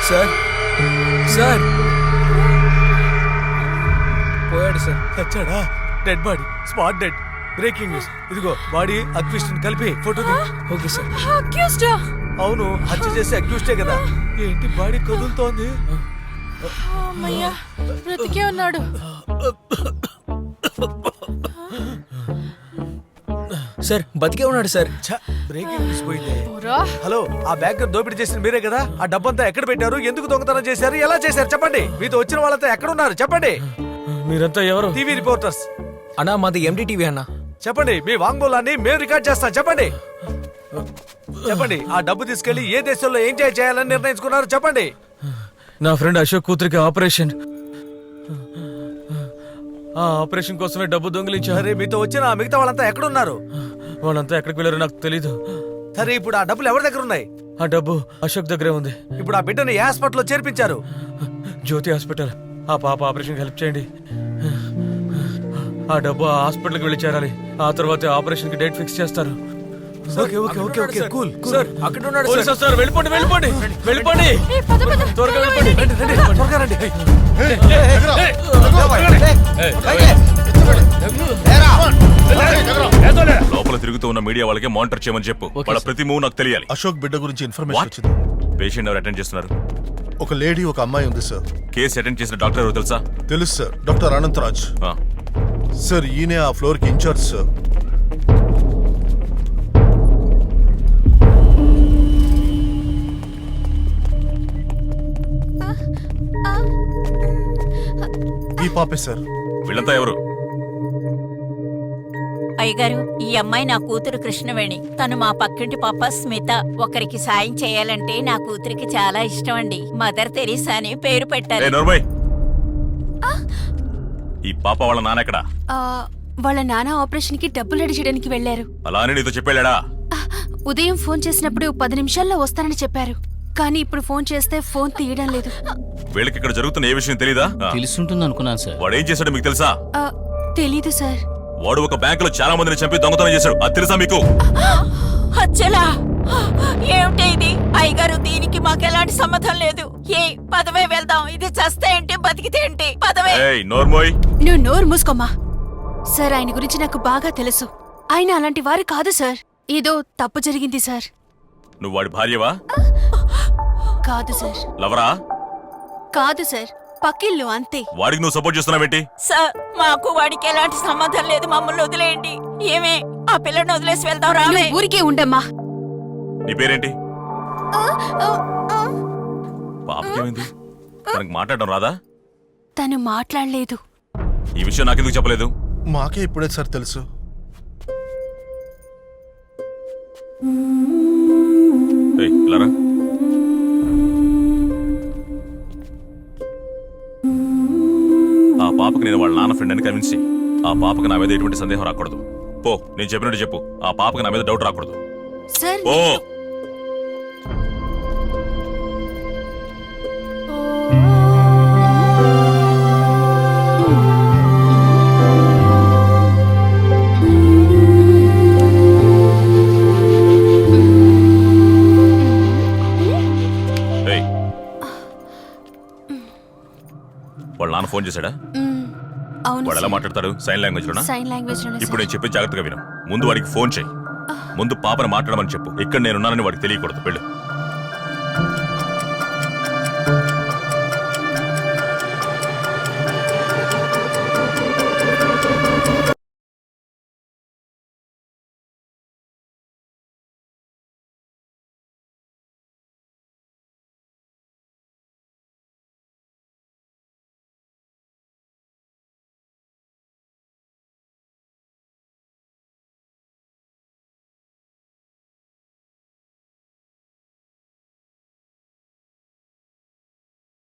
Sir sir పోయాడు sir. చచ్చాడా? Dead body, spot dead. Breaking news. ఇదిగో బాడీ అక్విస్ట్ కలిపి ఫోటో ది. Okay sir. అక్యూజ్డ్. అవును, హత్య చేసి అక్యూస్టే కదా. ఏంటి బాడీ కదులుతోంది? అమ్మయ్యా, బ్రతికే ఉన్నాడు. సార్ బతికే ఉన్నాడు సార్. బ్రేకింగ్ న్యూస్ పోయింది. ఊరా. హలో, ఆ బ్యాంక్ దోపిడీ చేసిన మీరే కదా? ఆ డబ్బంతా ఎక్కడ పెట్టారు? ఎందుకు దొంగతనం చేశారు? ఎలా చేశారు చెప్పండి. మీతో వచ్చిన వాళ్ళంతా ఎక్కడ ఉన్నారు చెప్పండి. మీరంతా ఎవరు? TV reporters. అన్నా మాది MDTV అన్నా. చెప్పండి, మీ వాంగ్మూలాన్ని మేము రికార్డ్ చేస్తాం. చెప్పండి చెప్పండి. ఆ డబ్బు తీసుకెళ్లి ఏ దేశంలో ఏం చేయాలని నిర్ణయించుకున్నారు చెప్పండి. నా ఫ్రెండ్ అశోక్ కూతురికి ఆపరేషన్. ఆ ఆపరేషన్ కోసమే డబ్బు దొంగిలించారు. సరే, మీతో వచ్చిన ఆ మిగతా వాళ్ళంతా ఎక్కడ ఉన్నారు? వాళ్ళంతా ఎక్కడికి వెళ్ళారో నాకు తెలీదు. సరే, ఇప్పుడు ఆ డబ్బులు ఎవరి దగ్గర ఉన్నాయి? ఆ డబ్బు అశోక్ దగ్గరే ఉంది. ఇప్పుడు ఆ బిడ్డని ఏ హాస్పిటల్లో చేర్పించారు? జ్యోతి హాస్పిటల్. ఆ పాప ఆపరేషన్ హెల్ప్ చేయండి. ఆ డబ్బు ఆ హాస్పిటల్కి వెళ్ళి చేరాలి. ఆ తర్వాత ఆపరేషన్ కి డేట్ ఫిక్స్ చేస్తారు. Okay okay okay okay cool. Sir అక్కడ ఉన్నాడు పోలీసు సార్. వస్తారు. వెళ్ళిపోండి వెళ్ళిపోండి వెళ్ళిపోండి. త్వరగా వెళ్ళిపోండి. త్వరగా రండి. లోపల తిరుగుతూ ఉన్న మీడియా వాళ్ళకి మానిటర్ చేయమని చెప్పు. వాళ్ళ ప్రతి మూవ్ నాకు తెలియాలి. అశోక్ బిడ్డ గురించి ఇన్ఫర్మేషన్ వచ్చింది. పేషెంట్ ఎవరు అటెండ్ చేస్తున్నారు? ఒక లేడీ, ఒక అమ్మాయి ఉంది సార్. కేసు అటెండ్ చేసిన డాక్టర్ ఎవరు తెలుసా? తెలుసు సార్, డాక్టర్ అనంతరాజ్. ఆ, సార్ ఈయనే ఆ ఫ్లోర్ కి ఇన్ఛార్జ్ సార్. ఈ పాపే సార్. వీళ్ళంతా ఎవరు? అయ్యగారు, ఈ అమ్మాయి నా కూతురు కృష్ణవేణి. తను మా పక్కింటి పాప స్మిత. ఒకరికి సాయం చేయాలంటే నా కూతురికి చాలా ఇష్టం అండి. మదర్ తెరీసా అని పేరు ఏ పెట్టారు. నోర్మై, ఈ పాప వాళ్ళ నాన్న ఎక్కడా? వాళ్ళ నాన్న ఆపరేషన్ కి డబ్బులు రెడీ చేయడానికి వెళ్లారు. అలా అని నీతో చెప్పాడా? ఉదయం ఫోన్ చేసినప్పుడు 10 నిమిషాల్లో వస్తానని చెప్పారు. కానీ ఇప్పుడు ఫోన్ చేస్తే ఫోన్ తీయడం లేదు. వీళ్ళకి ఇక్కడ జరుగుతున్న ఏ విషయం తెలీదా? తెలుసుంటుంది అనుకున్నాను సార్. వాడు ఏం చేశాడో మీకు తెలుసా? తెలీదు సార్. వాడు ఒక బ్యాంకులో చాలా మందిని చంపి దొంగతనం చేశాడు. అది తెలుసా మీకు? అచ్చలా, ఏమిటి ఇది? అయ్యగారు, దీనికి మాకెలాంటి సంబంధం లేదు. పదవే వెళ్దాం. ఇది చస్తే ఏంటి, బతికితే ఏంటి? పదవే. ఏయ్ నోర్మోయ్, నువ్వు నోరు మూసుకోమ్మా. సార్, ఆయన గురించి నాకు బాగా తెలుసు. ఆయన అలాంటి వారు కాదు సార్. ఏదో తప్పు జరిగింది సార్. నువ్వు వాడి భార్యవా? కాదు సార్. లవరా? కాదు సార్, పక్కిల్లు అంతే. వాడికి నువ్వు సపోర్ట్ చేస్తున్నావేంటి? సార్, మాకు వాడికి ఎలాంటి సంబంధం లేదు. మమ్మల్ని వదిలేయండి. ఏమే, ఆ పిల్లని వదిలేసి వెళ్దాం. రావే. నువ్వు ఊరికే ఉండమ్మా. నీ పేరేంటి? పాపకేమైంది? తనకు మాట్లాడడం రాదా? తను మాట్లాడలేదు. ఈ విషయం నాకెందుకు చెప్పలేదు? మాకే ఇప్పుడే సార్ తెలుసు. ఏయ్, లరా. ఆ పాపకి నేను వాళ్ళ నాన్న ఫ్రెండ్ అని కన్విన్స్ చెయ్యి. ఆ పాపకి నా మీద ఎటువంటి సందేహం రాకూడదు. పో, నేను చెప్పినట్టు చెప్పు. ఆ పాపకి నా మీద డౌట్ రాకూడదు. సార్, ఓ వాళ్ళ నాన్న ఫోన్ చేశాడా? అవును వాడు ఎలా సార్. మాట్లాడతాడు? సైన్ లాంగ్వేజ్ లోనా? సైన్ లాంగ్వేజ్ లోనే ఇప్పుడు సార్. నేను చెప్పి జాగ్రత్తగా విను. ముందు వాడికి ఫోన్ చేయి. ముందు పాపను మాట్లాడమని చెప్పు. ఇక్కడ నేనున్నానని వాడికి తెలియకూడదు. వెళ్ళు.